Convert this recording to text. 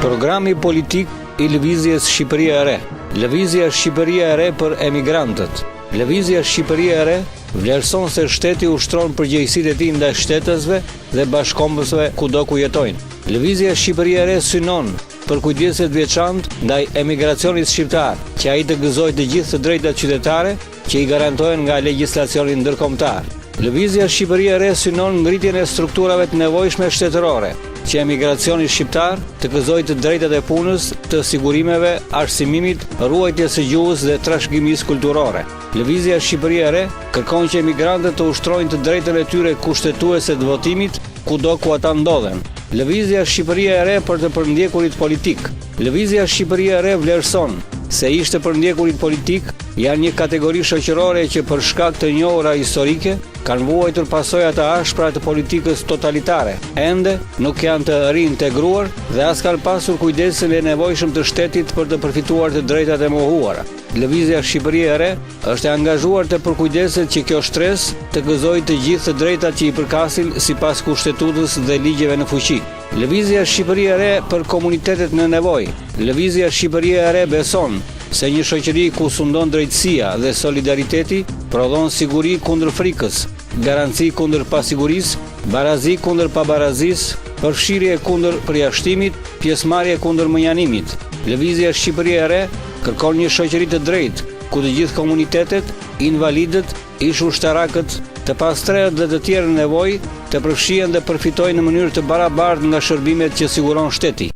Programi politik i Lëvizjes Shqipëria e Re. Lëvizja Shqipëria e Re për emigrantët. Lëvizja Shqipëria e Re vlerëson se shteti ushtron përgjegjësitë e tij ndaj shtetësve dhe bashkëkombësve kudo ku jetojnë. Lëvizja Shqipëria e Re synon për kujdeset veçantë ndaj emigracionit shqiptar, që ai të gëzojë të gjithë të drejtat qytetare që i garantohen nga legjislacioni ndërkombëtar. Lëvizja Shqipëria e Re synon ngritjen e strukturave të nevojshme shtetërore, që emigracioni shqiptar të gëzojë të drejtat e punës, të sigurimeve, arsimimit, ruajtjes së gjuhës dhe trashëgimisë kulturore. Lëvizja Shqipëria e Re kërkon që emigrantët të ushtrojnë të drejtën e tyre kushtetuese të votimit kudo ku ata ndodhen. Lëvizja Shqipëria e Re për të përndjekurit politik. Lëvizja Shqipëria e Re vlerëson se ishte përndjekurit politik janë një kategori shoqërore që për shkak të njohura historike kanë vuajtur pasojat e ashpra të politikës totalitare, ende nuk janë të rintegruar dhe as kanë pasur kujdesin e nevojshëm të shtetit për të përfituar të drejtat e mohuara. Lëvizja Shqipëria e Re është e angazhuar të përkujdeset që kjo shtresë të gëzojë të gjithë të drejtat që i përkasin sipas kushtetutës dhe ligjeve në fuqi. Lëvizja Shqipëria e Re për komunitetet në nevojë. Lëvizja Shqipëria e Re beson se një shoqëri ku sundon drejtësia dhe solidariteti prodhon siguri kundër frikës, garanci kundër pasigurisë, barazi kundër pabarazisë, përfshirje kundër përjashtimit, pjesëmarrje kundër mënjanimit. Lëvizja Shqipëria e Re kërkon një shoqëri të drejtë, ku të gjithë komunitetet, invalidët, ish-ushtarakët, të pastrehët dhe të tjerë në nevojë të përfshihen dhe përfitojnë në mënyrë të barabartë nga shërbimet që siguron shteti.